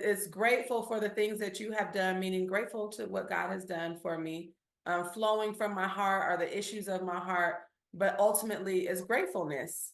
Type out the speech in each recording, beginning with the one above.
It's grateful for the things that you have done, meaning grateful to what God has done for me. Flowing from my heart are the issues of my heart, but ultimately is gratefulness.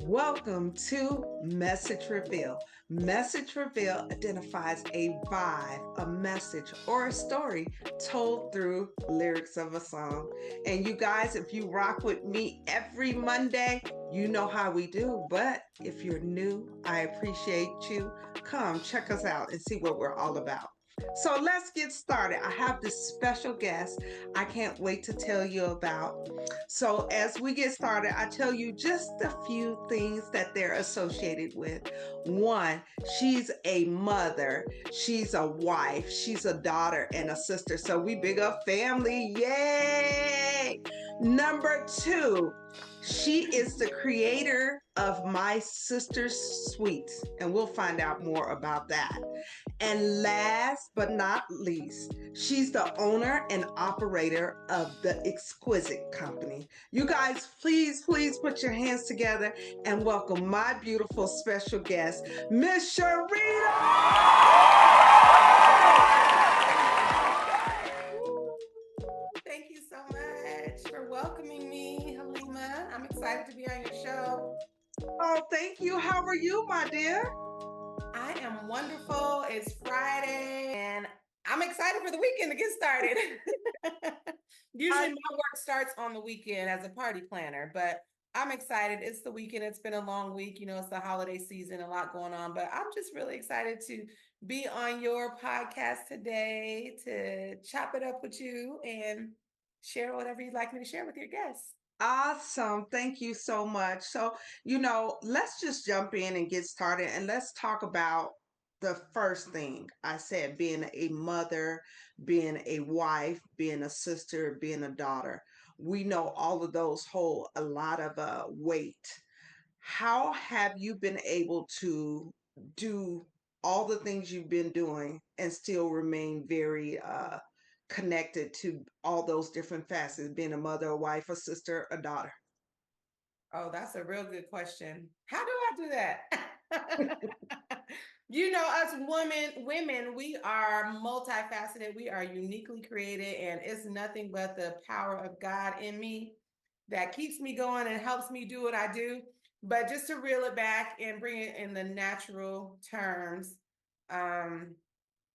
Welcome to Message Reveal. Message Reveal identifies a vibe, a message, or a story told through lyrics of a song. And you guys, if you rock with me every Monday, you know how we do. But if you're new, I appreciate you. Come check us out and see what we're all about. So let's get started. I have this special guest I can't wait to tell you about. So, as we get started, I tell you just a few things that they're associated with. One, she's a mother, she's a wife, she's a daughter, and a sister. So, we big up family. Yay! Number two, she is the creator of My Sister's Sweets, and we'll find out more about that. And last but not least, she's the owner and operator of the Exquisite Company. You guys, please put your hands together and welcome my beautiful special guest, Miss Sherita. Thank you so much for welcoming me, Hallema. I'm excited to be on your show. Oh, thank you. How are you, my dear? I am wonderful. It's Friday and I'm excited for the weekend to get started. Usually I my work starts on the weekend as a party planner, but I'm excited. It's the weekend. It's been a long week. It's the holiday season, a lot going on, but I'm just really excited to be on your podcast today to chop it up with you and share whatever you'd like me to share with your guests. Awesome. Thank you so much. So, let's just jump in and get started and let's talk about the first thing I said, being a mother, being a wife, being a sister, being a daughter. We know all of those hold a lot of weight. How have you been able to do all the things you've been doing and still remain very connected to all those different facets, being a mother, a wife, a sister, a daughter? Oh, that's a real good question. How do I do that? Us women, we are multifaceted. We are uniquely created, and it's nothing but the power of God in me that keeps me going and helps me do what I do. But just to reel it back and bring it in the natural terms, um,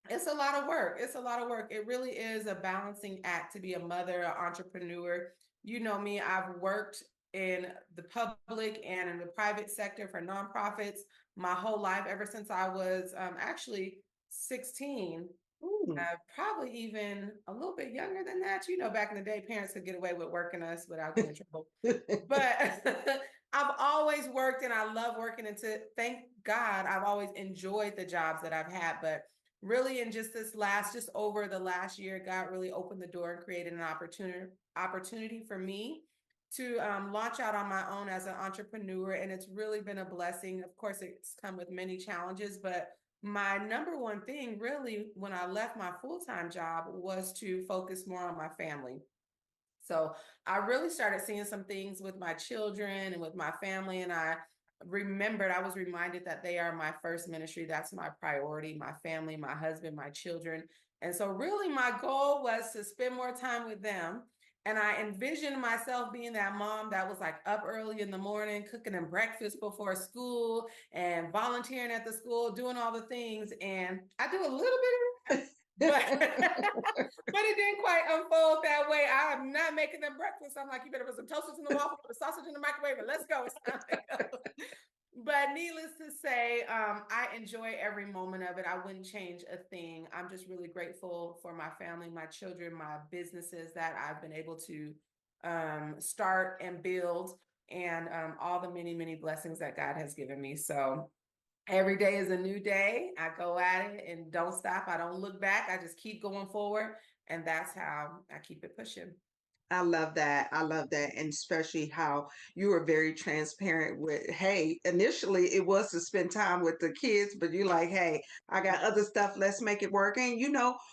it's a lot of work. It's a lot of work. It really is a balancing act to be a mother, an entrepreneur. You know me, I've worked in the public and in the private sector for nonprofits my whole life, ever since I was actually 16. Ooh. Probably even a little bit younger than that. Back in the day, parents could get away with working us without getting in trouble. But I've always worked and I love working. And thank God, I've always enjoyed the jobs that I've had. But really, in just over the last year, God really opened the door and created an opportunity for me to launch out on my own as an entrepreneur. And it's really been a blessing. Of course, it's come with many challenges, but my number one thing really when I left my full-time job was to focus more on my family. So I really started seeing some things with my children and with my family. And I was reminded that they are my first ministry. That's my priority, my family, my husband, my children. And so really my goal was to spend more time with them. And I envisioned myself being that mom that was like up early in the morning, cooking them breakfast before school and volunteering at the school, doing all the things. And I do a little bit of but but it didn't quite unfold that way. I'm not making them breakfast. I'm like, you better put some toasters in the waffle, put a sausage in the microwave, and let's go. It's time to go. But needless to say, I enjoy every moment of it. I wouldn't change a thing. I'm just really grateful for my family, my children, my businesses that I've been able to start and build, and all the many, many blessings that God has given me. So every day is a new day. I go at it and don't stop. I don't look back. I just keep going forward. And that's how I keep it pushing. I love that. I love that. And especially how you were very transparent with, hey, initially it was to spend time with the kids, but you're like, hey, I got other stuff. Let's make it work. And,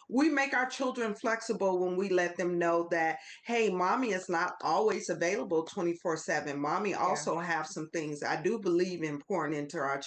we make our children flexible when we let them know that, hey, mommy is not always available 24/7. Mommy Yeah. also have some things. I do believe in pouring into our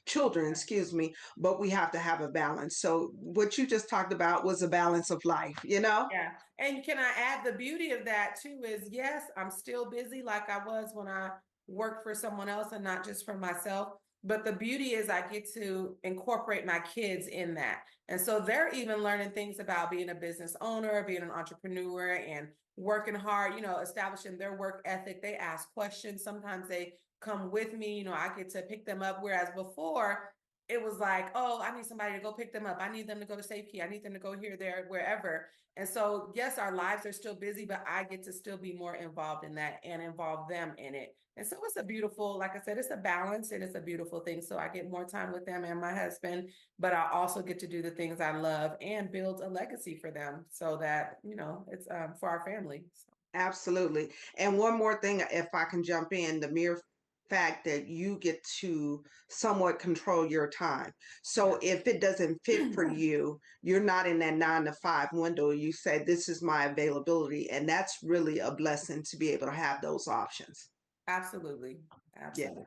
children, excuse me, but we have to have a balance. So what you just talked about was a balance of life, you know? Yeah. And can I add the beauty of that too is yes, I'm still busy like I was when I worked for someone else and not just for myself. But the beauty is I get to incorporate my kids in that. And so they're even learning things about being a business owner, being an entrepreneur and working hard, establishing their work ethic. They ask questions. Sometimes they come with me, I get to pick them up. Whereas before, it was like, oh, I need somebody to go pick them up. I need them to go to safety. I need them to go here, there, wherever. And so, yes, our lives are still busy, but I get to still be more involved in that and involve them in it. And so it's a beautiful, like I said, it's a balance and it's a beautiful thing. So I get more time with them and my husband, but I also get to do the things I love and build a legacy for them so that, it's for our family. So. Absolutely. And one more thing, if I can jump in, the mere fact that you get to somewhat control your time. So Yeah. if it doesn't fit for you, you're not in that 9 to 5 window. You say, this is my availability. And that's really a blessing to be able to have those options. Absolutely. Yeah. Absolutely.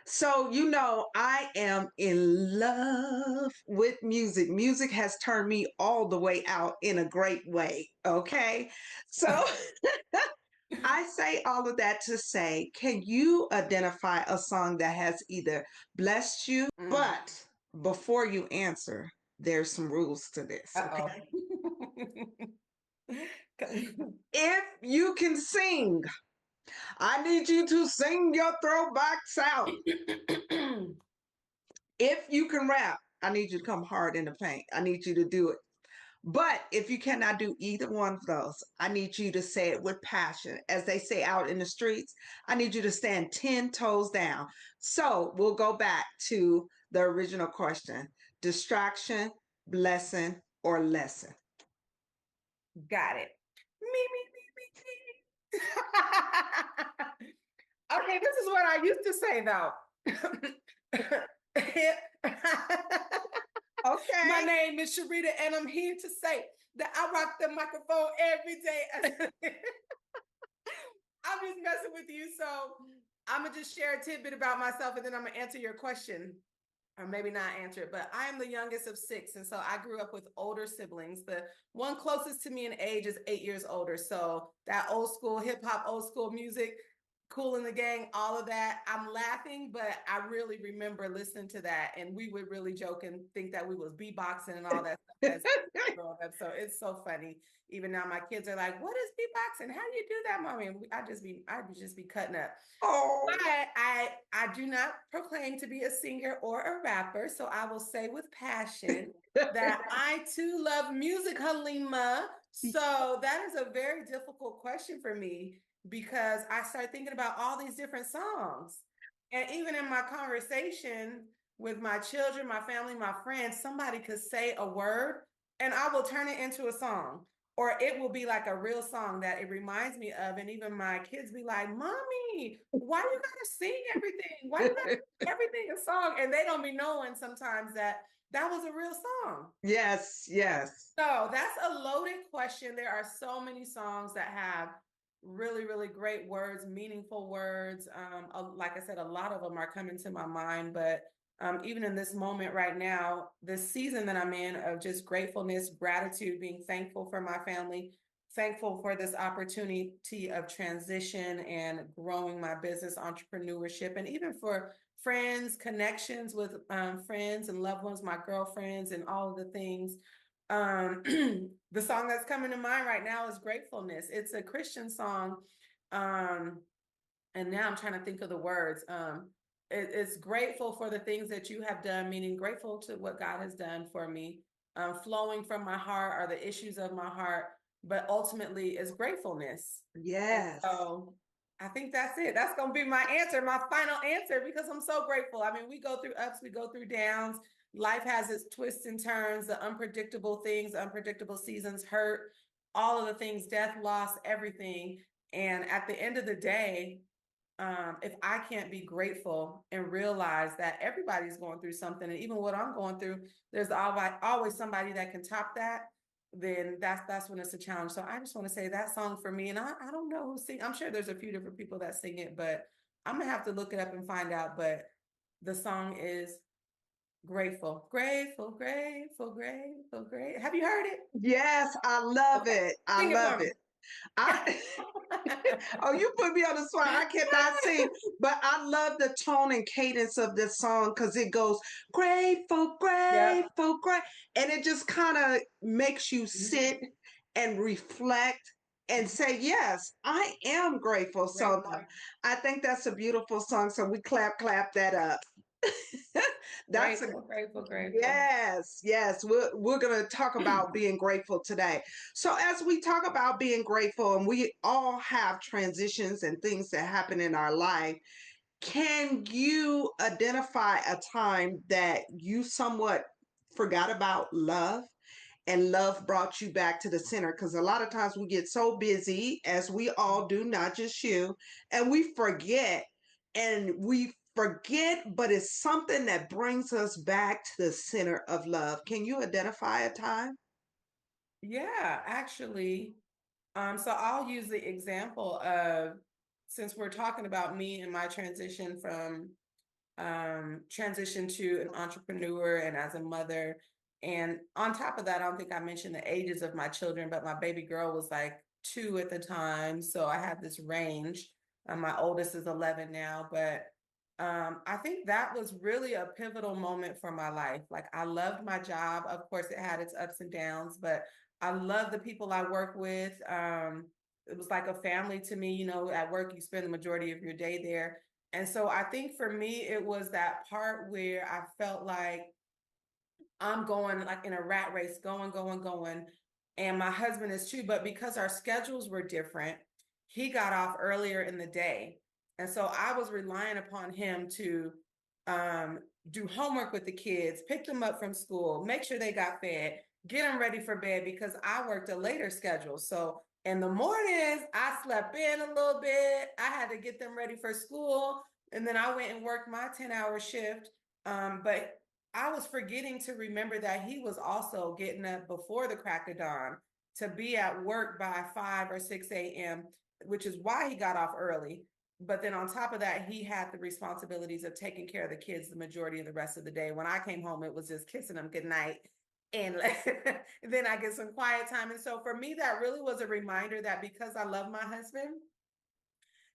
So, I am in love with music. Music has turned me all the way out in a great way. Okay. So, I say all of that to say, can you identify a song that has either blessed you? Mm. But before you answer, there's some rules to this. Uh-oh. Okay. If you can sing, I need you to sing your throwbacks out. If you can rap, I need you to come hard in the paint. I need you to do it. But if you cannot do either one of those, I need you to say it with passion. As they say out in the streets, I need you to stand 10 toes down. So we'll go back to the original question: distraction, blessing, or lesson? Got it. Me, me, me, me, me. Okay, this is what I used to say though. My Okay. name is Sherita, and I'm here to say that I rock the microphone every day. I'm just messing with you. So I'm gonna just share a tidbit about myself, and then I'm gonna answer your question, or maybe not answer it. But I am the youngest of six, and so I grew up with older siblings. The one closest to me in age is 8 years older. So that old school hip hop, old school music, Cool in the Gang, all of that. I'm laughing, but I really remember listening to that, and we would really joke and think that we was beatboxing and all that stuff as growing up. So it's so funny. Even now, my kids are like, "What is beatboxing? How do you do that, mommy?" And I would just be cutting up. Oh. But I do not proclaim to be a singer or a rapper, so I will say with passion that I too love music, Halima. So that is a very difficult question for me because I started thinking about all these different songs. And even in my conversation with my children, my family, my friends, somebody could say a word and I will turn it into a song. Or it will be like a real song that it reminds me of. And even my kids be like, Mommy, why you gotta sing everything? Why you gotta everything a song? And they don't be knowing sometimes that that was a real song. Yes, yes. So that's a loaded question. There are so many songs that have really, really great words, meaningful words. Like I said, a lot of them are coming to my mind, but even in this moment right now, the season that I'm in of just gratefulness, gratitude, being thankful for my family, thankful for this opportunity of transition and growing my business, entrepreneurship, and even for friends, connections with friends and loved ones, my girlfriends, and all of the things. Um, the song that's coming to mind right now is Gratefulness. It's a Christian song. Um, and now I'm trying to think of the words. It's grateful for the things that you have done, meaning grateful to what God has done for me. Flowing from my heart are the issues of my heart, but ultimately is gratefulness. And Yes. so I think that's it. That's going to be my answer, my final answer, because I'm so grateful. I mean, we go through ups, we go through downs. Life has its twists and turns, the unpredictable things, unpredictable seasons hurt. all of the things, death, loss, everything. And at the end of the day, if I can't be grateful and realize that everybody's going through something, and even what I'm going through, there's always somebody that can top that, then that's when it's a challenge. So I just want to say that song for me, and I don't know who sing. I'm sure there's a few different people that sing it, but I'm gonna have to look it up and find out. But the song is Grateful, Grateful, Grateful, Grateful, Grateful. Have you heard it? Yes, I love Okay, it. I sing it love for me. it. I Oh, you put me on the spot. I cannot sing, but I love the tone and cadence of this song because it goes grateful, Yep. grateful, great, and it just kind of makes you Mhm. sit and reflect and say, "Yes, I am grateful." So Grateful, I think that's a beautiful song. So we clap that up. That's a grateful, grateful, grateful. Yes, yes. We're going to talk about being grateful today. So as we talk about being grateful, and we all have transitions and things that happen in our life, can you identify a time that you somewhat forgot about love? And love brought you back to the center, because a lot of times we get so busy, as we all do, not just you, and we forget, but it's something that brings us back to the center of love. Can you identify a time? Yeah, actually, so I'll use the example of, since we're talking about me and my transition from transition to an entrepreneur and as a mother. And on top of that, I don't think I mentioned the ages of my children, but my baby girl was like 2 at the time. So I had this range. My oldest is 11 now, but I think that was really a pivotal moment for my life. Like, I loved my job. Of course, it had its ups and downs, but I love the people I work with. It was like a family to me. At work, you spend the majority of your day there. And so I think for me, it was that part where I felt like I'm going like in a rat race, going, going, going. And my husband is too, but because our schedules were different, he got off earlier in the day. And so I was relying upon him to um, do homework with the kids, pick them up from school, make sure they got fed, get them ready for bed because I worked a later schedule. So in the mornings, I slept in a little bit. I had to get them ready for school. And then I went and worked my 10-hour shift. But I was forgetting to remember that he was also getting up before the crack of dawn to be at work by 5 or 6 a.m., which is why he got off early. But then on top of that, he had the responsibilities of taking care of the kids the majority of the rest of the day. When I came home, it was just kissing them goodnight. And then I get some quiet time. And so for me, that really was a reminder that because I love my husband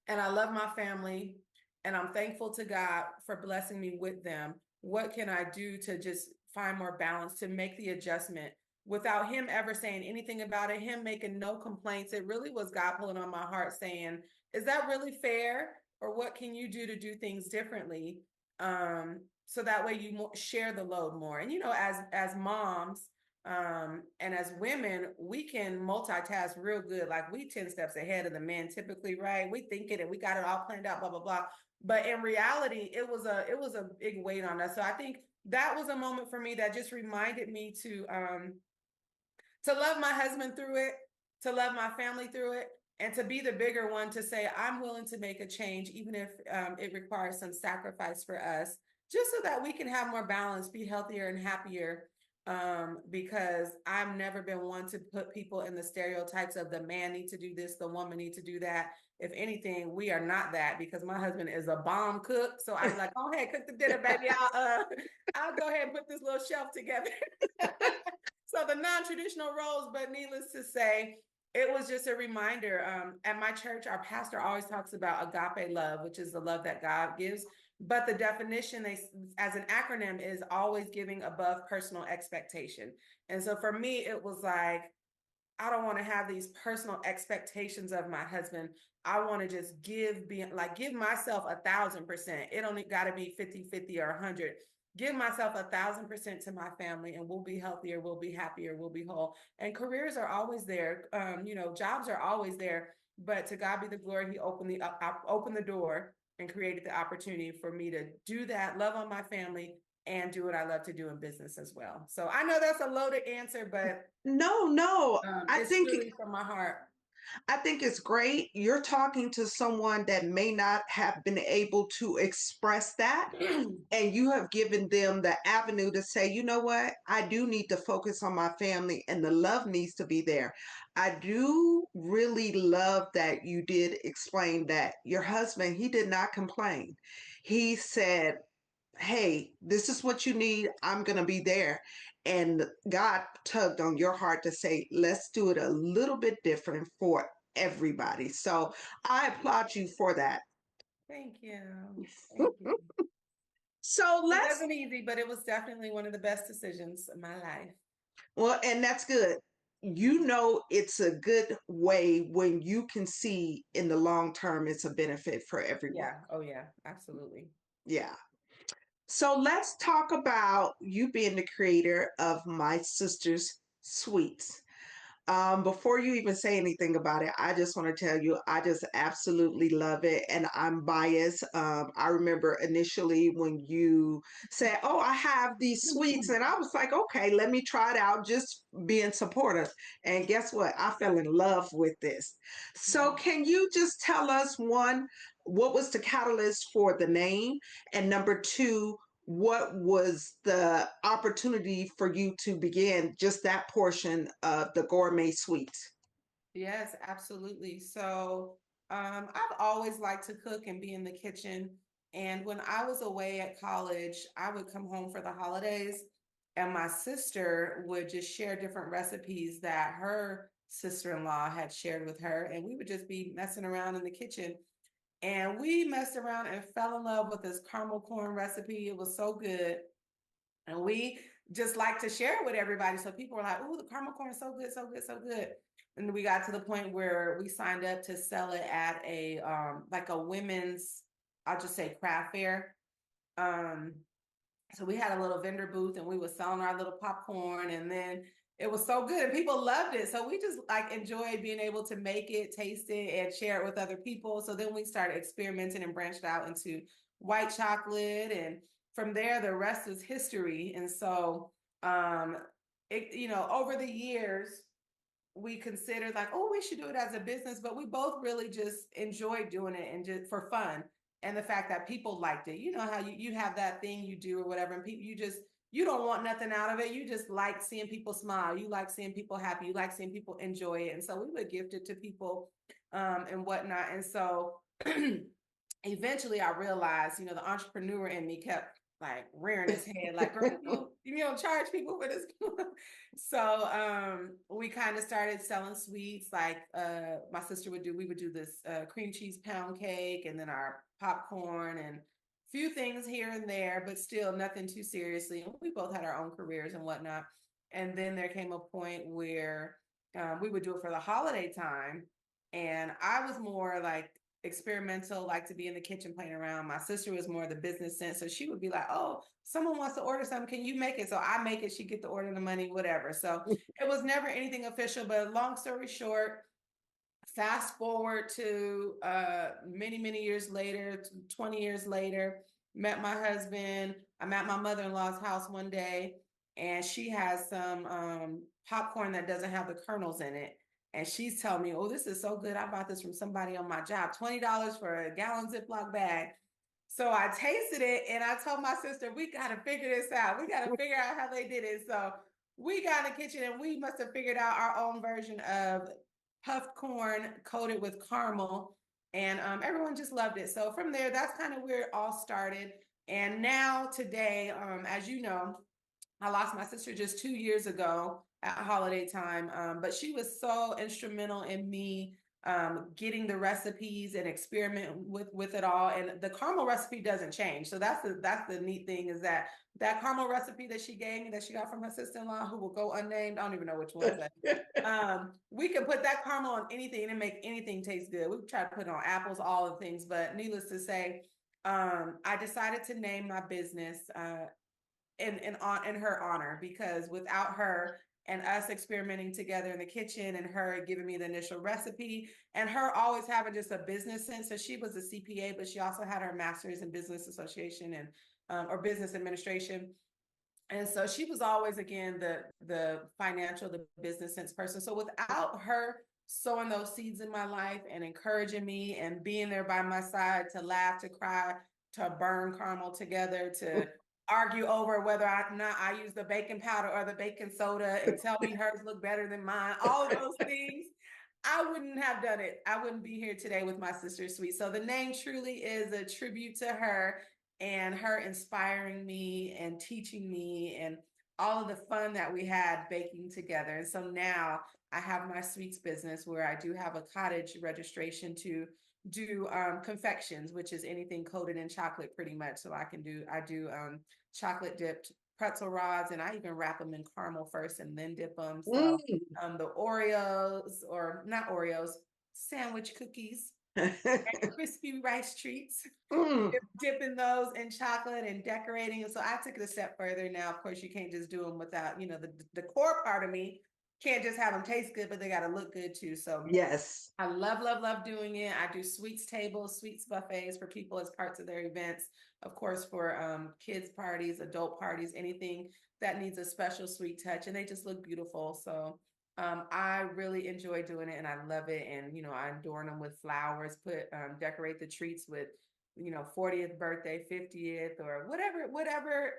and I love my family, and I'm thankful to God for blessing me with them. What can I do to just find more balance, to make the adjustment without him ever saying anything about it, him making no complaints? It really was God pulling on my heart saying, is that really fair? Or what can you do to do things differently? So that way you share the load more. And as moms, and as women, we can multitask real good. Like, we 10 steps ahead of the men typically, right? We think it and we got it all planned out, blah, blah, blah. But in reality, it was a big weight on us. So I think that was a moment for me that just reminded me to love my husband through it, to love my family through it, and to be the bigger one, to say, I'm willing to make a change, even if it requires some sacrifice for us, just so that we can have more balance, be healthier and happier. Because I've never been one to put people in the stereotypes of the man need to do this, the woman need to do that. If anything, we are not that, because my husband is a bomb cook. So I'd be like, go ahead, cook the dinner, baby. I'll go ahead and put this little shelf together. So the non-traditional roles, but needless to say, it was just a reminder. At my church, our pastor always talks about agape love, which is the love that God gives. But the definition, as an acronym, is always giving above personal expectation. And so for me, it was like, I don't want to have these personal expectations of my husband. I want to just give myself 1,000%. It only got to be 50-50 or 100. Give myself 1,000% to my family, and we'll be healthier, we'll be happier, we'll be whole. And careers are always there. Jobs are always there. But to God be the glory, He opened the door and created the opportunity for me to do that, love on my family, and do what I love to do in business as well. So I know that's a loaded answer, but No, it's really from my heart. I think it's great. You're talking to someone that may not have been able to express that, and you have given them the avenue to say, you know what, I do need to focus on my family and the love needs to be there. I do really love that you did explain that your husband, he did not complain. He said, hey, this is what you need. I'm going to be there. And God tugged on your heart to say, let's do it a little bit different for everybody. So I applaud you for that. Thank you. Thank you. So It let's, wasn't easy, but it was definitely one of the best decisions of my life. well, and that's good. You know, it's a good way when you can see in the long term, it's a benefit for everyone. Yeah. Oh, yeah. Absolutely. Yeah. So let's talk about you being the creator of My Sister's Sweets. Before you even say anything about it, I just want to tell you, I just absolutely love it. And I'm biased. I remember initially when you said, oh, I have these sweets. And I was like, okay, let me try it out, just being supportive. And guess what? I fell in love with this. So, can you just tell us one, what was the catalyst for the name? And number two, what was the opportunity for you to begin just that portion of the gourmet suites? Yes, absolutely. So, I've always liked to cook and be in the kitchen. And when I was away at college, I would come home for the holidays, and my sister would just share different recipes that her sister-in-law had shared with her. And we would just be messing around in the kitchen. And we messed around and fell in love with this caramel corn recipe. It was so good. And we just like to share it with everybody. So people were like, oh, the caramel corn is so good, so good, so good. And we got to the point where we signed up to sell it at a like a women's, I'll just say craft fair. Um, so we had a little vendor booth and we were selling our little popcorn, and then it was so good and people loved it. So we just like enjoyed being able to make it, taste it, and share it with other people. So then we started experimenting and branched out into white chocolate, and from there the rest is history. And so um over the years we considered like, oh, we should do it as a business, but we both really just enjoyed doing it and just for fun. And the fact that people liked it, you know how you have that thing you do or whatever, and people you don't want nothing out of it. You just like seeing people smile. You like seeing people happy. You like seeing people enjoy it. And so we would gift it to people and whatnot. And so eventually I realized, the entrepreneur in me kept like rearing his head, like, girl, you don't charge people for this. So we kind of started selling sweets. Like my sister we would do this cream cheese pound cake, and then our popcorn and few things here and there, but still nothing too seriously. And we both had our own careers and whatnot. And then there came a point where we would do it for the holiday time. And I was more like experimental, like to be in the kitchen playing around. My sister was more the business sense. So she would be like, oh, someone wants to order something. Can you make it? So I make it. She get the order, the money, whatever. So it was never anything official, but long story short, fast forward to many, many years later, 20 years later, met my husband. I'm at my mother-in-law's house one day, and she has some popcorn that doesn't have the kernels in it. And she's telling me, oh, this is so good. I bought this from somebody on my job, $20 for a gallon Ziploc bag. So I tasted it and I told my sister, we got to figure this out. We got to figure out how they did it. So we got in the kitchen and we must have figured out our own version of puffed corn coated with caramel. And everyone just loved it. So from there, that's kind of where it all started. And now today, as you know, I lost my sister just 2 years ago at holiday time, but she was so instrumental in me getting the recipes and experiment with it all. And the caramel recipe doesn't change. So that's the neat thing, is that caramel recipe that she gave me, that she got from her sister-in-law, who will go unnamed. I don't even know which one's that. We can put that caramel on anything and make anything taste good. We try to put it on apples, all the things, but needless to say, I decided to name my business in her honor, because without her and us experimenting together in the kitchen, and her giving me the initial recipe, and her always having just a business sense. So she was a CPA, but she also had her master's in business association and or business administration. And so she was always, again, the financial, the business sense person. So without her sowing those seeds in my life and encouraging me and being there by my side to laugh, to cry, to burn caramel together, to argue over whether or not I use the baking powder or the baking soda and tell me hers look better than mine, all of those things, I wouldn't have done it. I wouldn't be here today with my sister Sweet. So the name truly is a tribute to her and her inspiring me and teaching me and all of the fun that we had baking together. And so now I have my sweets business where I do have a cottage registration to do confections, which is anything coated in chocolate pretty much. So I do chocolate dipped pretzel rods, and I even wrap them in caramel first and then dip them. So the Oreos, or not Oreos, sandwich cookies and crispy rice treats, dipping those in chocolate and decorating. And so I took it a step further. Now, of course, you can't just do them without, the core part of me can't just have them taste good, but they got to look good too. So Yes. I love, love, love doing it. I do sweets tables, sweets buffets for people as parts of their events. Of course, for kids parties, adult parties, anything that needs a special sweet touch, and they just look beautiful. So I really enjoy doing it, and I love it. And I adorn them with flowers, decorate the treats with 40th birthday, 50th, or whatever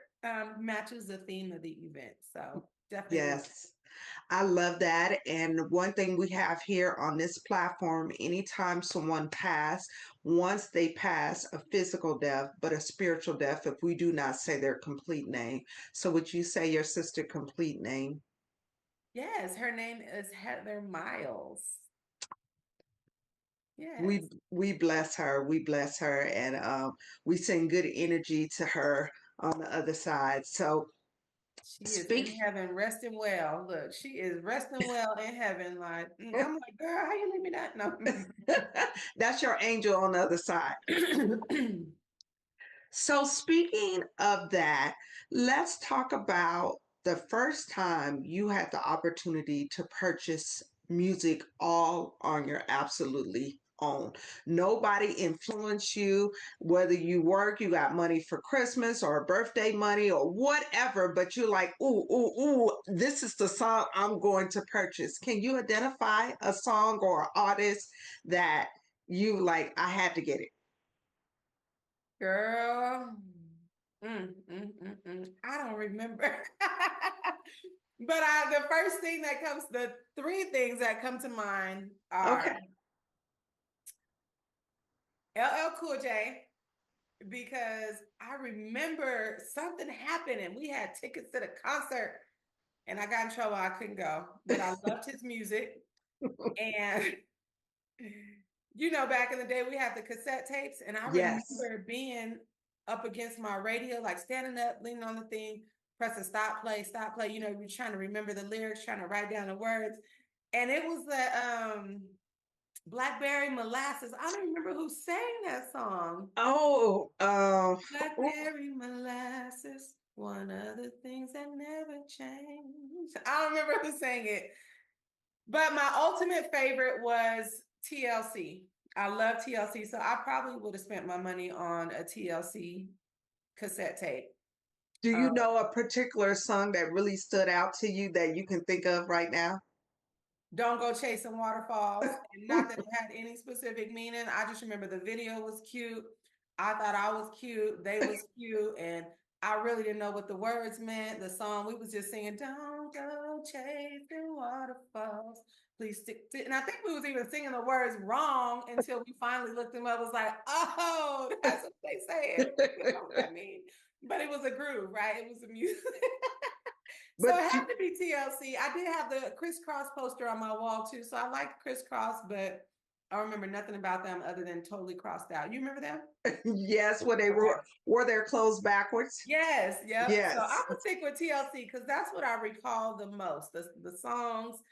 matches the theme of the event. So definitely. Yes. I love that. And one thing we have here on this platform, anytime someone once they pass a physical death, but a spiritual death, if we do not say their complete name. So would you say your sister complete name? Yes, her name is Heather Miles. Yes. We bless her. We bless her, and we send good energy to her on the other side. So She is in speak. heaven resting well. Look, she is resting well in heaven. Like, I'm like, girl, how you leave me that? No. That's your angel on the other side. So, speaking of that, let's talk about the first time you had the opportunity to purchase music all on your absolutely own. Nobody influenced you, whether you work, you got money for Christmas or birthday money or whatever, but you're like, ooh, ooh, ooh, this is the song I'm going to purchase. Can you identify a song or artist that you like, I had to get it? Girl, I don't remember. But the three things that come to mind Okay. are LL Cool J, because I remember something happened and we had tickets to the concert and I got in trouble. I couldn't go, but I loved his music. And back in the day, we had the cassette tapes, and I Yes. remember being up against my radio, like standing up, leaning on the thing, pressing stop, play, stop, play. You're trying to remember the lyrics, trying to write down the words. And it was the Blackberry Molasses. I don't remember who sang that song. Oh, Blackberry Molasses, one of the things that never change. I don't remember who sang it. But my ultimate favorite was TLC. I love TLC, so I probably would have spent my money on a TLC cassette tape. do you Um, know a particular song that really stood out to you that you can think of right now? Don't Go Chasing Waterfalls. And not that it had any specific meaning. I just remember the video was cute. I thought I was cute. They was cute. And I really didn't know what the words meant. The song, we was just singing, don't go chasing waterfalls. Please stick to, and I think we was even singing the words wrong until we finally looked them up. It was like, oh, that's what they say. I don't know what that means. But it was a groove, right? It was a music. So it But had to be TLC. I did have the crisscross poster on my wall too. So I liked crisscross, but I remember nothing about them other than totally crossed out. You remember them? yes, when they Okay. wore their clothes backwards. Yes, yep. So I'm Yes. gonna stick with TLC because that's what I recall the most. The songs,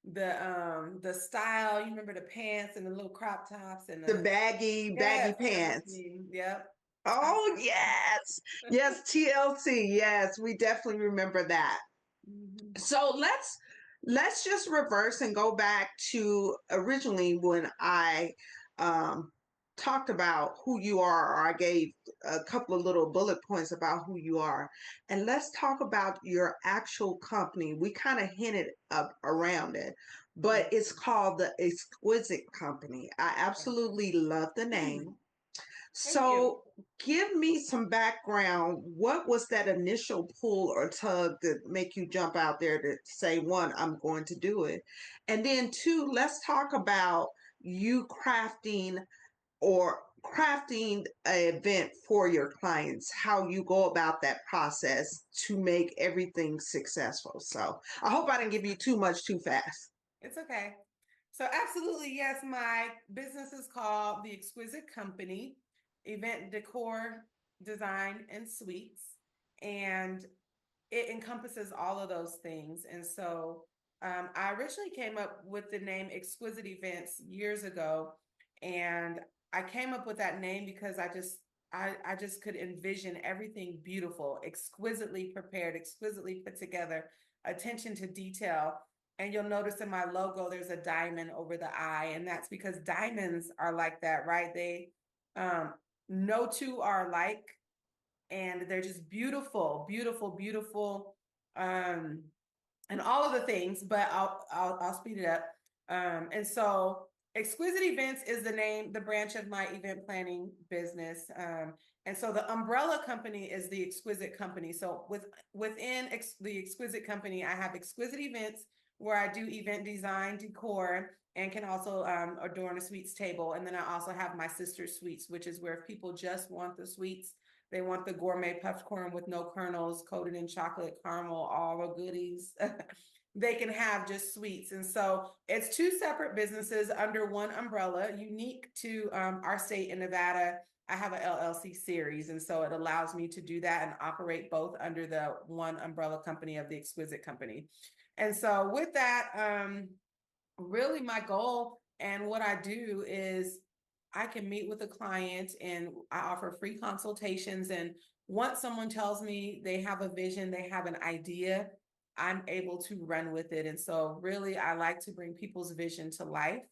the style. You remember the pants and the little crop tops and The the baggy yes, pants. everything. Yep. Oh, yes. Yes, TLC. Yes, we definitely remember that. Mhm. So let's just reverse and go back to originally when I um talked about who you are, or I gave a couple of little bullet points about who you are. And let's talk about your actual company. We kind of hinted up around it, but it's called the Exquisite Company. I absolutely love the name. Thank you. So, give me some background. What was that initial pull or tug that make you jump out there to say, one, I'm going to do it? And then two, let's talk about you crafting an event for your clients, how you go about that process to make everything successful. So, I hope I didn't give you too much too fast. It's okay. So absolutely, yes, my business is called the Exquisite Company, Event Decor, Design, and Suites. And it encompasses all of those things. And so I originally came up with the name Exquisite Events years ago. And I came up with that name because I just could envision everything beautiful, exquisitely prepared, exquisitely put together, attention to detail. And you'll notice in my logo, there's a diamond over the I, and that's because diamonds are like that, right? They um, no two are alike, and they're just beautiful, beautiful, beautiful, um, and all of the things. But I'll speed it up. And so, Exquisite Events is the name, the branch of my event planning business. And so the umbrella company is the Exquisite Company. So within the Exquisite Company, I have Exquisite Events, where I do event design, decor, and can also adorn a sweets table. And then I also have my sister suites, which is where if people just want the sweets, they want the gourmet puffed corn with no kernels, coated in chocolate caramel, all the goodies. They can have just sweets. And so it's two separate businesses under one umbrella, unique to our state in Nevada. I have an LLC series, and so it allows me to do that and operate both under the one umbrella company of the Exquisite Company. And so with that, really my goal and what I do is I can meet with a client and I offer free consultations. And once someone tells me they have a vision, they have an idea, I'm able to run with it. And so really, I like to bring people's vision to life.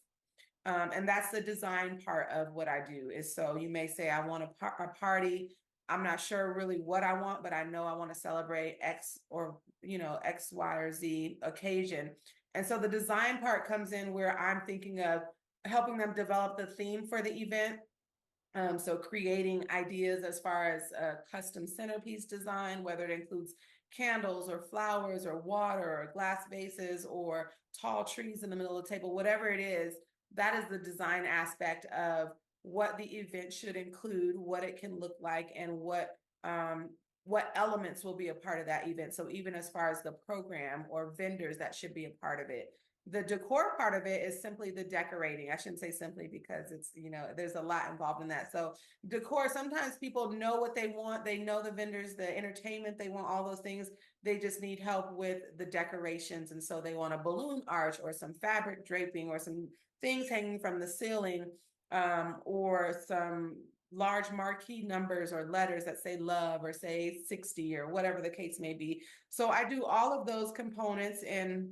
And that's the design part of what I do. Is so you may say, I want a party. I'm not sure really what I want, but I know I want to celebrate X or, X, Y, or Z occasion. And so the design part comes in where I'm thinking of helping them develop the theme for the event. So creating ideas as far as a custom centerpiece design, whether it includes candles or flowers or water or glass vases or tall trees in the middle of the table, whatever it is, that is the design aspect of what the event should include, what it can look like, and what elements will be a part of that event. So even as far as the program or vendors that should be a part of it. The decor part of it is simply the decorating. I shouldn't say simply because it's, there's a lot involved in that. So decor, sometimes people know what they want. They know the vendors, the entertainment, they want all those things. They just need help with the decorations. And so they want a balloon arch or some fabric draping or some things hanging from the ceiling, or some large marquee numbers or letters that say love or say 60 or whatever the case may be. So I do all of those components, and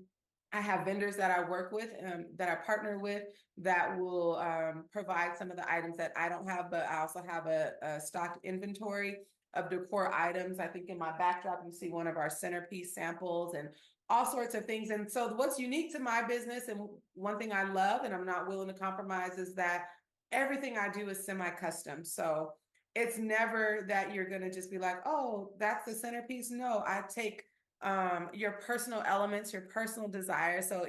I have vendors that I work with, that I partner with, that will provide some of the items that I don't have, but I also have a stocked inventory of decor items. I think in my backdrop, you see one of our centerpiece samples and all sorts of things. And so what's unique to my business, and one thing I love and I'm not willing to compromise, is that everything I do is semi-custom. So it's never that you're going to just be like, oh, that's the centerpiece. No, I take your personal elements, your personal desires. So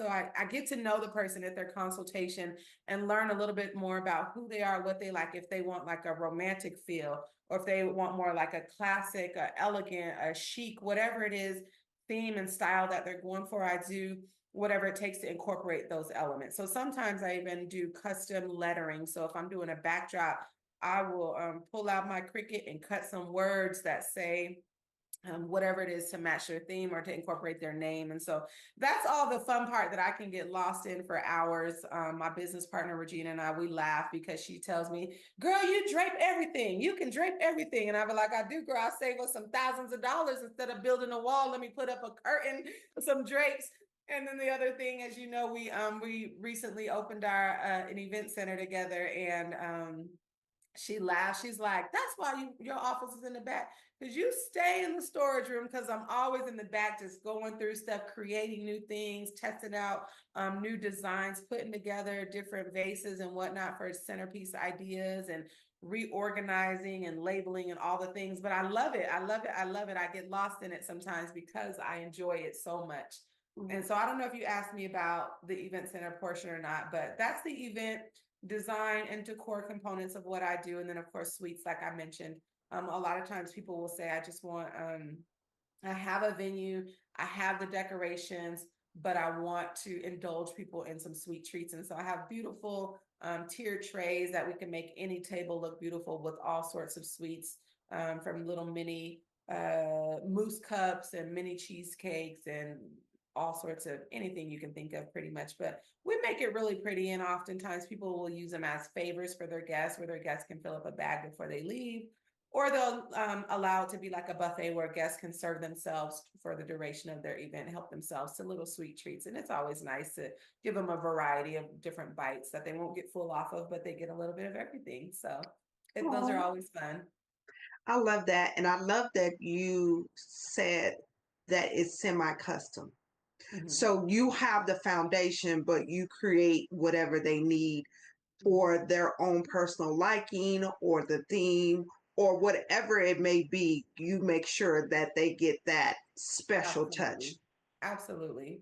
I get to know the person at their consultation and learn a little bit more about who they are, what they like, if they want like a romantic feel, or if they want more like a classic, a elegant, a chic, whatever it is, theme and style that they're going for. I do whatever it takes to incorporate those elements. So sometimes I even do custom lettering. So if I'm doing a backdrop, I will pull out my Cricut and cut some words that say whatever it is to match their theme or to incorporate their name. And so that's all the fun part that I can get lost in for hours. My business partner, Regina, and I, we laugh because she tells me, girl, you drape everything. You can drape everything. And I be like, I do, girl. I save us some thousands of dollars instead of building a wall. Let me put up a curtain, some drapes. And then the other thing, as you know, we recently opened our an event center together, and she laughed. She's like, "That's why your office is in the back, because you stay in the storage room." Because I'm always in the back, just going through stuff, creating new things, testing out new designs, putting together different vases and whatnot for centerpiece ideas, and reorganizing and labeling and all the things. But I love it. I love it. I love it. I get lost in it sometimes because I enjoy it so much. And so I don't know if you asked me about the event center portion or not, but that's the event design and decor components of what I do. And then of course, suites, like I mentioned. A lot of times people will say, I just want, I have a venue, I have the decorations, but I want to indulge people in some sweet treats. And so I have beautiful tiered trays that we can make any table look beautiful with all sorts of sweets, from little mini mousse cups and mini cheesecakes and all sorts of anything you can think of pretty much. But we make it really pretty, and oftentimes people will use them as favors for their guests, where their guests can fill up a bag before they leave, or they'll allow it to be like a buffet where guests can serve themselves for the duration of their event, help themselves to little sweet treats. And it's always nice to give them a variety of different bites that they won't get full off of, but they get a little bit of everything. So those are Oh, always fun. I love that. And I love that you said that it's semi-custom. Mm-hmm. So you have the foundation, but you create whatever they need Mm-hmm. for their own personal liking or the theme or whatever it may be. You make sure that they get that special touch. Absolutely. Absolutely.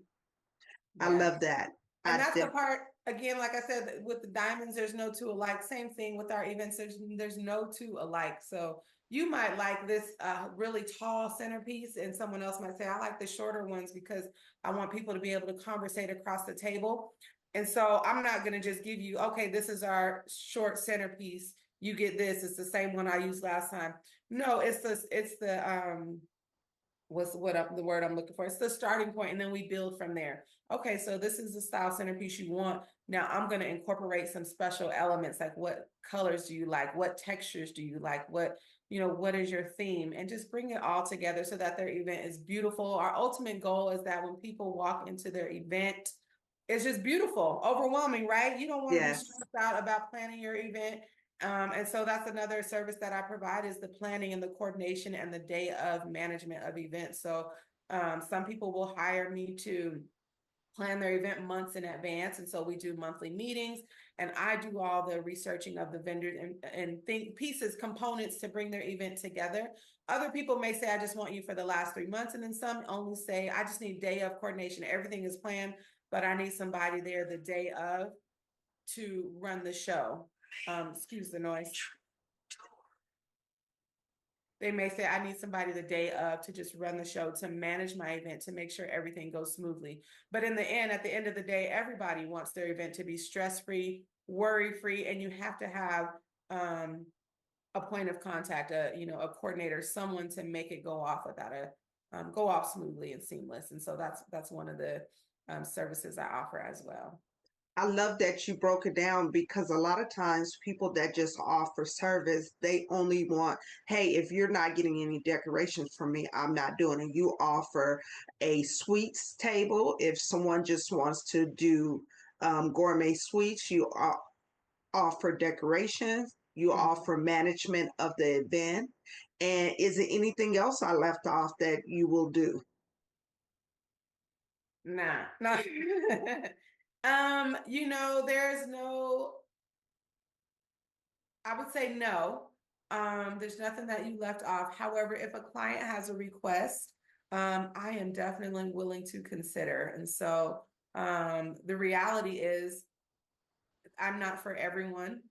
I Yes. love that. And I that's the def- part, again, like I said, with the diamonds, there's no two alike. Same thing with our events, there's no two alike. So you might like this really tall centerpiece, and someone else might say, I like the shorter ones because I want people to be able to conversate across the table. And so I'm not going to just give you, okay, this is our short centerpiece, you get this, it's the same one I used last time. No, it's the the word I'm looking for? It's the starting point, and then we build from there. Okay, so this is the style centerpiece you want. Now I'm going to incorporate some special elements, like what colors do you like? What textures do you like? What is your theme? And just bring it all together so that their event is beautiful. Our ultimate goal is that when people walk into their event, it's just beautiful, overwhelming, right? You don't want to be yes. stressed out about planning your event. And so that's another service that I provide, is the planning and the coordination and the day of management of events. So some people will hire me to plan their event months in advance. And so we do monthly meetings, and I do all the researching of the vendors and think pieces, components to bring their event together. Other people may say, I just want you for the last 3 months. And then some only say, I just need day of coordination. Everything is planned, but I need somebody there the day of to run the show. Excuse the noise. They may say, I need somebody the day of to just run the show, to manage my event, to make sure everything goes smoothly. But in the end, at the end of the day, everybody wants their event to be stress-free, worry-free, and you have to have a point of contact, a coordinator, someone to make it go off smoothly and seamless. And so that's one of the services I offer as well. I love that you broke it down because a lot of times people that just offer service, they only want, hey, if you're not getting any decorations from me, I'm not doing it. You offer a sweets table. If someone just wants to do gourmet sweets, you offer decorations, you Mhm. offer management of the event. And is there anything else I left off that you will do? Nah, no. There's no, I would say no. There's nothing that you left off. However, if a client has a request, I am definitely willing to consider. And so the reality is I'm not for everyone.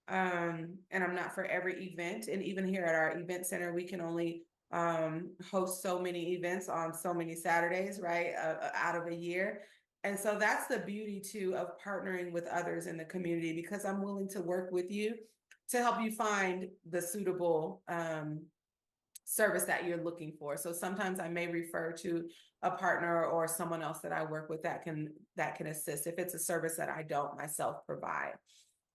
And I'm not for every event. And even here at our event center, we can only host so many events on so many Saturdays, right? Out of a year. And so that's the beauty too of partnering with others in the community, because I'm willing to work with you to help you find the suitable service that you're looking for. So sometimes I may refer to a partner or someone else that I work with that can assist if it's a service that I don't myself provide.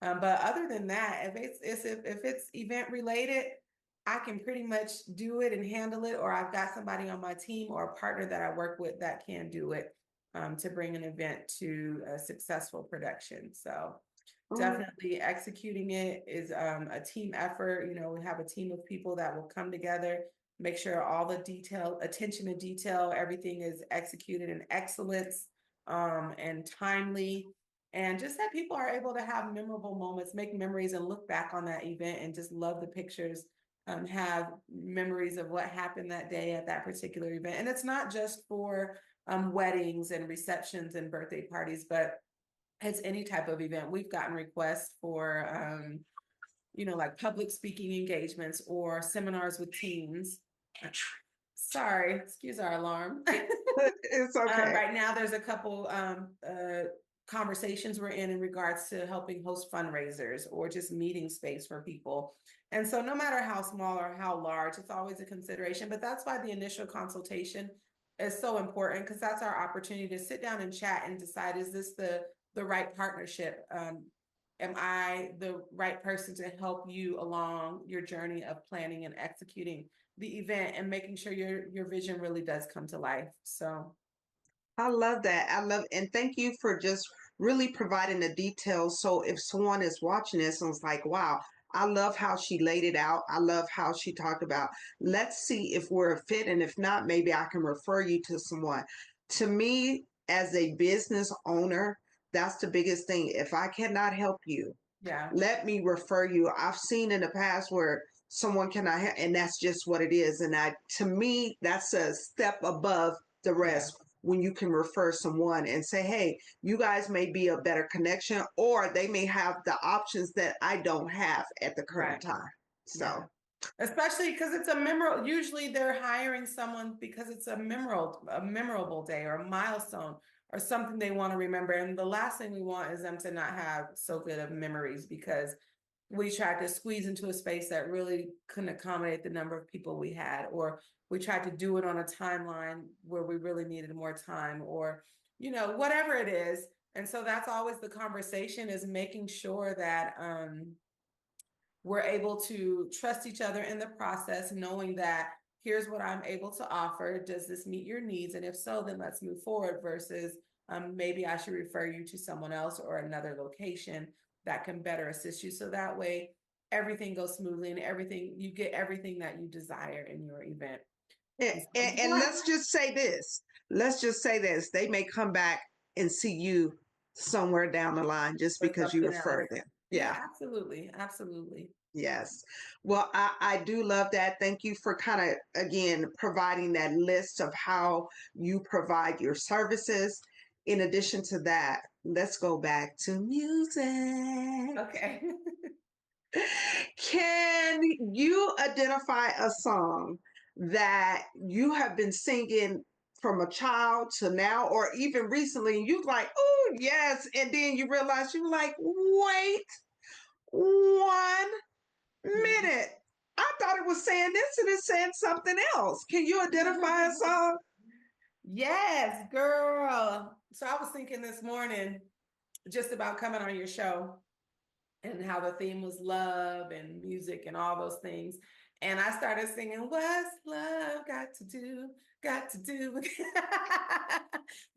But other than that, if it's event related, I can pretty much do it and handle it, or I've got somebody on my team or a partner that I work with that can do it. to bring an event to a successful production. So Oh, definitely executing it is a team effort. You know, we have a team of people that will come together, make sure all the detail, attention to detail, everything is executed in excellence and timely. And just that people are able to have memorable moments, make memories, and look back on that event and just love the pictures, have memories of what happened that day at that particular event. And it's not just for weddings and receptions and birthday parties, but it's any type of event. We've gotten requests for, like public speaking engagements or seminars with teens. Sorry, excuse our alarm. it's okay. Right now, there's a couple conversations we're in regards to helping host fundraisers or just meeting space for people. And so, no matter how small or how large, it's always a consideration. But that's why the initial consultation is so important, because that's our opportunity to sit down and chat and decide, is this the right partnership? Am I the right person to help you along your journey of planning and executing the event and making sure your vision really does come to life? So I love that. And thank you for just really providing the details. So if someone is watching this and it's like, wow, I love how she laid it out. I love how she talked about, let's see if we're a fit. And if not, maybe I can refer you to someone. To me, as a business owner, that's the biggest thing. If I cannot help you, yeah, let me refer you. I've seen in the past where someone cannot help, and that's just what it is. And to me, that's a step above the yeah, rest when you can refer someone and say, hey, you guys may be a better connection, or they may have the options that I don't have at the current right, time. yeah. So, Especially because it's a memorable. Usually, they're hiring someone because it's a memorable day or a milestone or something they want to remember. And the last thing we want is them to not have so good of memories because we tried to squeeze into a space that really couldn't accommodate the number of people we had, or we tried to do it on a timeline where we really needed more time, or whatever it is. And so that's always the conversation, is making sure that we're able to trust each other in the process, knowing that here's what I'm able to offer. Does this meet your needs? And if so, then let's move forward versus maybe I should refer you to someone else or another location that can better assist you. So that way everything goes smoothly and you get everything that you desire in your event. and, And so, and let's just say this. Let's just say this. They may come back and see you somewhere down the line just for because you something else. refer them. Yeah, Yeah. absolutely. Absolutely. Yes. Well, I do love that. Thank you for kind of, again, providing that list of how you provide your services. In addition to that, let's go back to music. Okay. Can you identify a song that you have been singing from a child to now, or even recently, and you're like, oh, yes. And then you realize you were like, wait, one minute. I thought it was saying this and it's saying something else. Can you identify a song? Yes, girl. So I was thinking this morning just about coming on your show and how the theme was love and music and all those things. And I started singing, "What's love got to do? Got to do with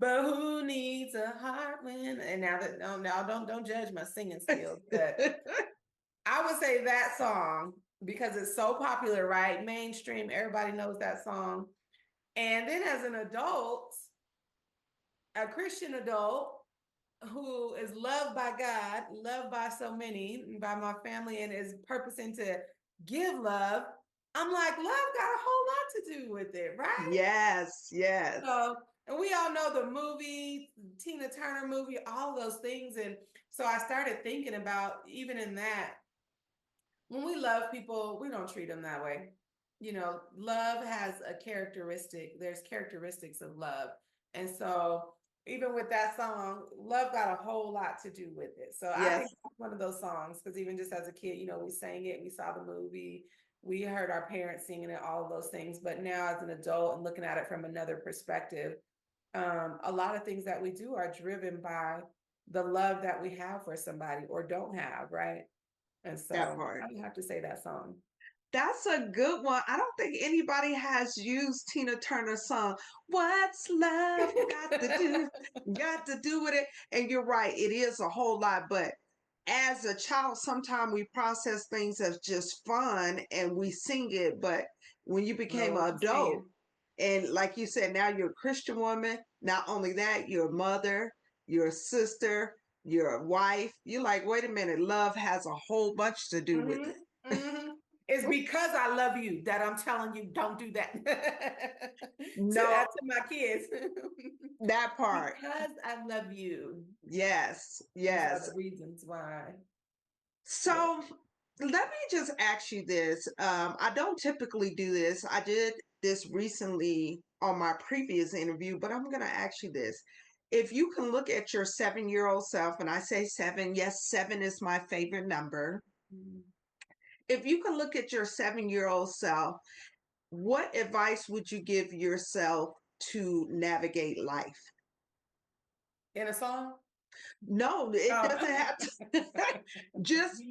but who needs a heart when?" And now that no, now don't judge my singing skills, but I would say that song because it's so popular, right? Mainstream, everybody knows that song. And then as an adult, a Christian adult who is loved by God, loved by so many, by my family, and is purposing to give love, I'm like, love got a whole lot to do with it, right? Yes, yes, So, and we all know the movie, Tina Turner movie, all those things. And so I started thinking about, even in that, when we love people, we don't treat them that way. Love has a characteristic, there's characteristics of love. And so, even with that song, love got a whole lot to do with it. So, I think yes. that's one of those songs, because even just as a kid, we sang it, we saw the movie, we heard our parents singing it, all of those things. But now, as an adult and looking at it from another perspective, a lot of things that we do are driven by the love that we have for somebody or don't have, right? And That so part. I would have to say that song. That's a good one. I don't think anybody has used Tina Turner's song, What's Love got to do with it. And you're right, it is a whole lot, but as a child, sometimes we process things as just fun and we sing it. But when you Know became what an you're adult, saying. and like you said, now you're a Christian woman, not only that, you're a mother, you're a sister, you're a wife. You're like, wait a minute, love has a whole bunch to do with Mm-hmm. Mm-hmm. It's because I love you that I'm telling you don't do that. No, To my kids. that part. Because I love you. Yes, These are yes. the reasons why. Yeah. So let me just ask you this. I don't typically do this. I did this recently on my previous interview, but I'm going to ask you this. If you can look at your 7 year old self, and I say seven, yes, seven is my favorite number. Mm-hmm. If you can look at your 7 year old self, what advice would you give yourself to navigate life? In a song? No, it Oh. doesn't have to. Just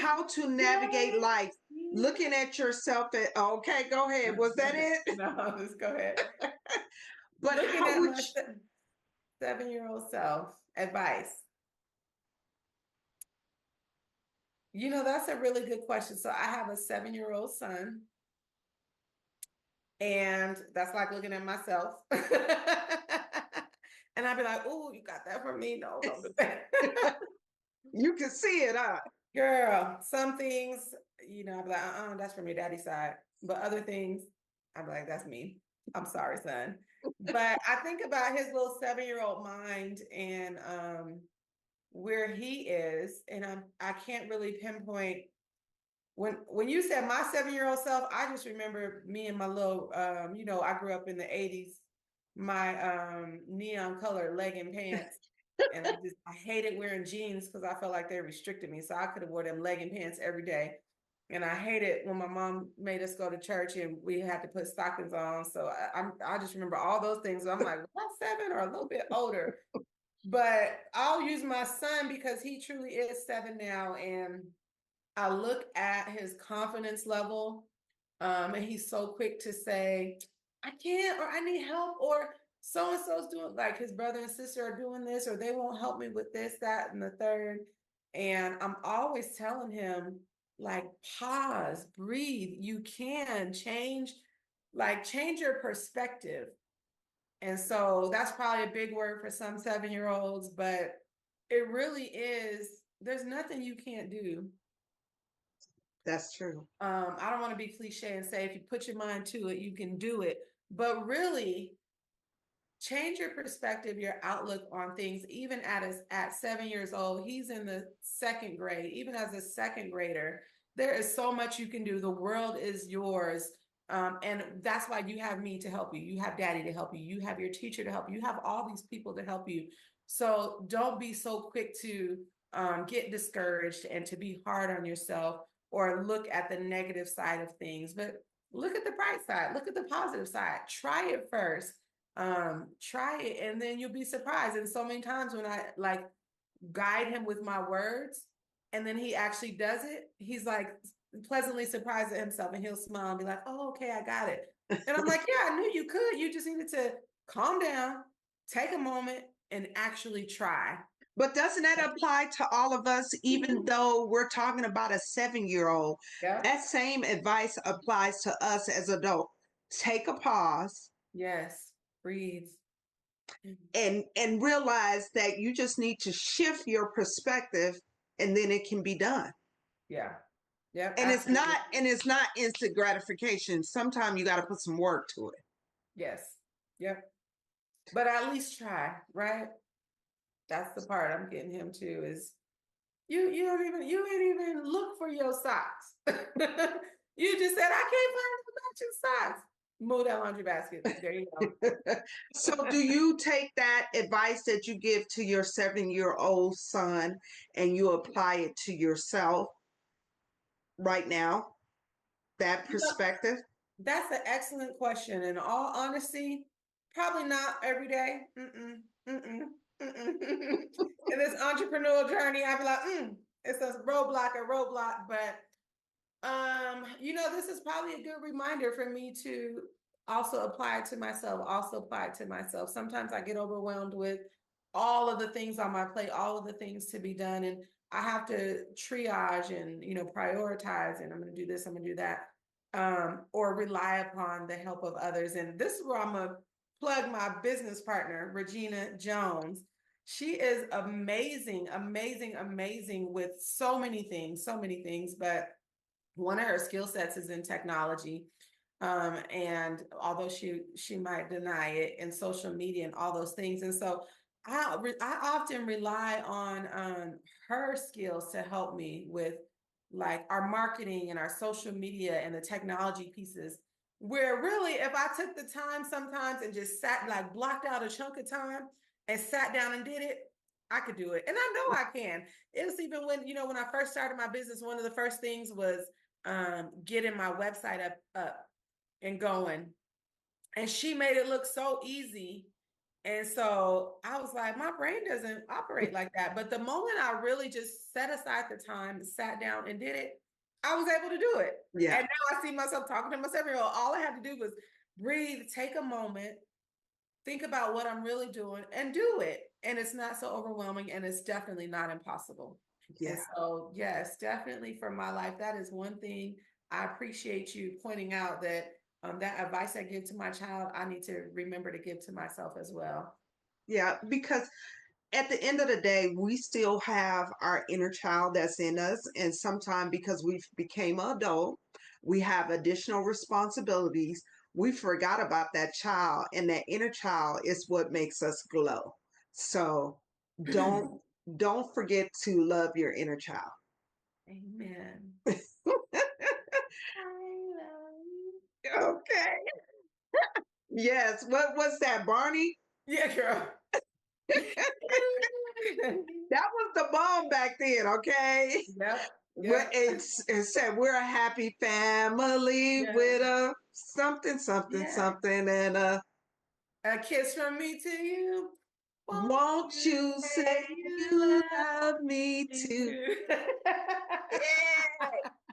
how to navigate life. Looking at yourself at, okay, go ahead. Was that it? No, just go ahead. But Looking how at would my you, 7-year-old self, advice. That's a really good question. So I have a 7-year-old son, and that's like looking at myself. And I'd be like, oh, you got that from me? No, don't do that. you can see it, huh? Girl, some things, I'd be like, that's from your daddy's side. But other things, I'd be like, that's me. I'm sorry, son. But I think about his little 7-year-old mind and where he is, and I can't really pinpoint when you said my 7-year-old self, I just remember me and my little I grew up in the 80s, my neon colored legging pants. And I hated wearing jeans because I felt like they restricted me. So I could have wore them legging pants every day. And I hated when my mom made us go to church and we had to put stockings on. So I just remember all those things. I'm like, well, I'm 7 or a little bit older. But I'll use my son because he truly is 7 now. And I look at his confidence level, and he's so quick to say, I can't, or I need help, or so and so's doing, like his brother and sister are doing this, or they won't help me with this, that, and the third. And I'm always telling him, like, pause, breathe. You can change your perspective. And so that's probably a big word for some 7-year-olds, but it really is, there's nothing you can't do. That's true. I don't want to be cliche and say if you put your mind to it, you can do it. But really, change your perspective, your outlook on things. Even at 7 years old, he's in the second grade. Even as a second grader, there is so much you can do. The world is yours. And that's why you have me to help you. You have daddy to help you. You have your teacher to help you. You have all these people to help you. So don't be so quick to get discouraged and to be hard on yourself or look at the negative side of things. But look at the bright side, look at the positive side. Try it first. Try it and then you'll be surprised. And so many times when I like guide him with my words and then he actually does it, he's like pleasantly surprised at himself and he'll smile and be like, oh, okay, I got it. And I'm like, yeah, I knew you could. You just needed to calm down, take a moment, and actually try. But doesn't that apply to all of us, even Mhm. though we're talking about a 7 year old? Yeah. That same advice applies to us as adults. Take a pause Yes. Breathe. and realize that you just need to shift your perspective and then it can be done. Yeah. Yep. And it's Absolutely. not and it's not instant gratification. Sometimes you got to put some work to it. Yes. Yep. But at least try, right? That's the part I'm getting him to is you ain't even look for your socks. You just said I can't find the matching socks. Move that laundry basket. There you go. So do you take that advice that you give to your 7 year old son and you apply it to yourself right now? That You know, perspective? that's an excellent question. In all honesty, probably not every day. Mm-mm, mm-mm, mm-mm. In this entrepreneurial journey, I'd be like, it's a roadblock, but This is probably a good reminder for me to also apply it to myself, also apply it to myself. Sometimes I get overwhelmed with all of the things on my plate, all of the things to be done, and I have to triage and, prioritize, and I'm going to do this, I'm going to do that, or rely upon the help of others. And this is where I'm going to plug my business partner, Regina Jones. She is amazing, amazing, amazing with so many things, but one of her skill sets is in technology. And although she might deny it, in social media and all those things. And so I often rely on her skills to help me with like our marketing and our social media and the technology pieces, where really if I took the time sometimes and just sat, like, blocked out a chunk of time and sat down and did it, I could do it. And I know I can. It was even when I first started my business, one of the first things was getting my website up and going. And she made it look so easy. And so I was like, my brain doesn't operate like that. But the moment I really just set aside the time, sat down and did it, I was able to do it. Yeah. And now I see myself talking to myself. All I had to do was breathe, take a moment, think about what I'm really doing, and do it. And it's not so overwhelming, and it's definitely not impossible. And Yeah. so, yes, definitely for my life, that is one thing I appreciate you pointing out, that that advice I give to my child, I need to remember to give to myself as well. Yeah. Because at the end of the day, we still have our inner child that's in us. And sometimes because we've became adult, we have additional responsibilities. We forgot about that child, and that inner child is what makes us glow. So don't don't forget to love your inner child. Amen. I love you. Okay. Yes. What was that, Barney? Yeah, girl. That was the bomb back then, okay? Yep. What Yep. it said, we're a happy family Yes. with a something, something, Yeah. something, and a A kiss from me to you. Won't won't you you say say you you love love me me too? too? Yeah.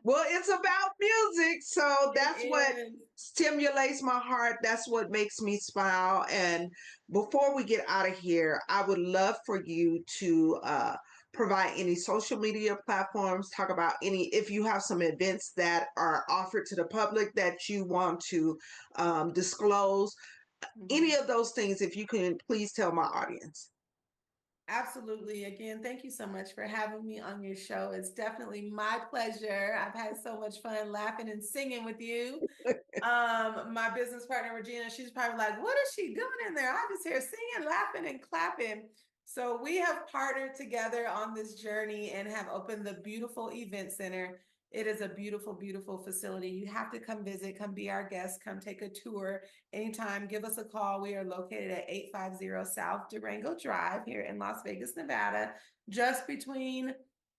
Well, it's about music, so It that's what is. stimulates my heart. That's what makes me smile. And before we get out of here, I would love for you to provide any social media platforms, talk about any, if you have some events that are offered to the public that you want to disclose, any Mhm. of those things, if you can please tell my audience. Absolutely. Again, thank you so much for having me on your show. It's definitely my pleasure. I've had so much fun laughing and singing with you. My business partner Regina, she's probably like, what is she doing in there? I just hear singing, laughing, and clapping. So we have partnered together on this journey and have opened the beautiful event center. It is a beautiful, beautiful facility. You have to come visit, come be our guest, come take a tour anytime. Give us a call. We are located at 850 South Durango Drive here in Las Vegas, Nevada, just between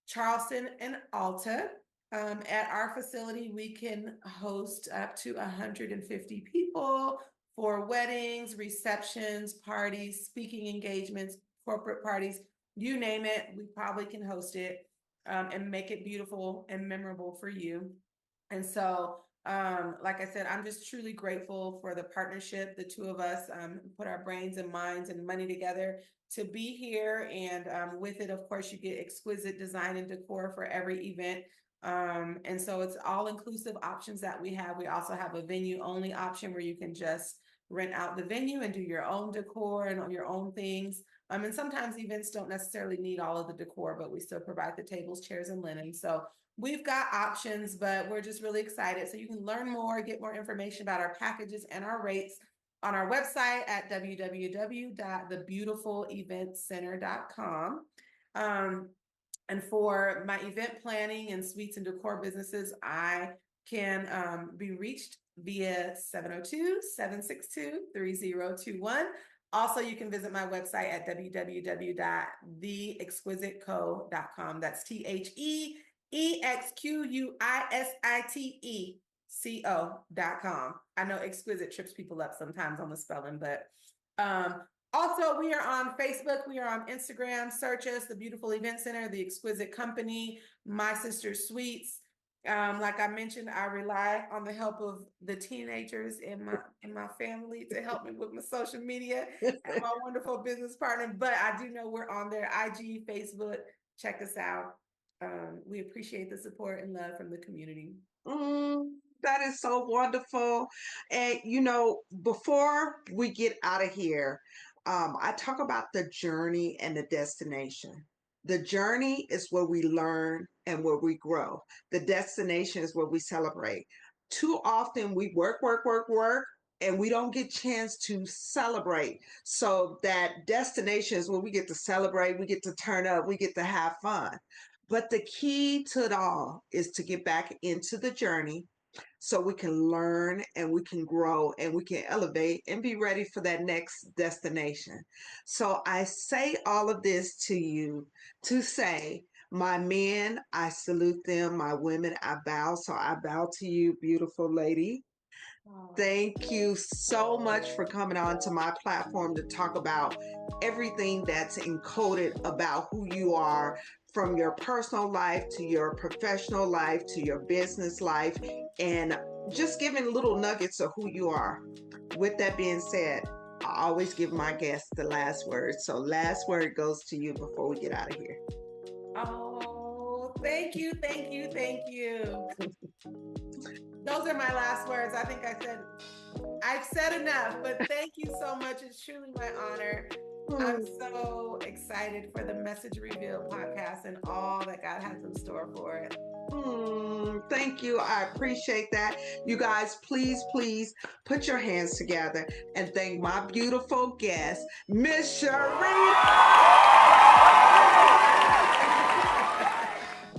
Charleston and Alta. At our facility, we can host up to 150 people for weddings, receptions, parties, speaking engagements, corporate parties, you name it. We probably can host it and make it beautiful and memorable for you. And so, like I said, I'm just truly grateful for the partnership. The two of us put our brains and minds and money together to be here. And with it, of course, you get exquisite design and decor for every event. And so it's all inclusive options that we have. We also have a venue only option where you can just rent out the venue and do your own decor and your own things. And sometimes events don't necessarily need all of the decor, but we still provide the tables, chairs, and linen. So we've got options, but we're just really excited. So you can learn more, get more information about our packages and our rates on our website at www.thebeautifuleventcenter.com. And for my event planning and suites and decor businesses, I can be reached via 702-762-3021. Also, you can visit my website at www.theexquisiteco.com. That's THEEXQUISITECO.com. I know exquisite trips people up sometimes on the spelling, but also, we are on Facebook. We are on Instagram. Search us, The Beautiful Event Center, The Exquisite Company, My Sister's Suites. Like I mentioned, I rely on the help of the teenagers in my family to help me with my social media and my wonderful business partner. But I do know we're on their IG, Facebook. Check us out. We appreciate the support and love from the community. Mm, that is so wonderful. And you know, before we get out of here, I talk about the journey and the destination. The journey is where we learn and where we grow. The destination is where we celebrate. Too often we work, work, work, work, and we don't get chance to celebrate. So that destination is where we get to celebrate, we get to turn up, we get to have fun. But the key to it all is to get back into the journey so we can learn and we can grow and we can elevate and be ready for that next destination. So I say all of this to you to say, my men, I salute them. My women, I bow. So I bow to you, beautiful lady. Oh, Thank you so much for coming on to my platform to talk about everything that's encoded about who you are, from your personal life to your professional life to your business life, and just giving little nuggets of who you are. With that being said, I always give my guests the last word. So, last word goes to you before we get out of here. oh, thank you, thank you, thank you. Those are my last words. I think I've said enough, but thank you so much. It's truly my honor. I'm so excited for the Message Reveal podcast and all that God has in store for it. Thank you. I appreciate that. You guys, please, please put your hands together and thank my beautiful guest, Miss Sherita.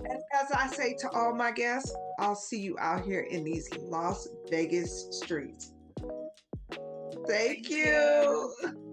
And as I say to all my guests, I'll see you out here in these Las Vegas streets. Thank Thank you. you.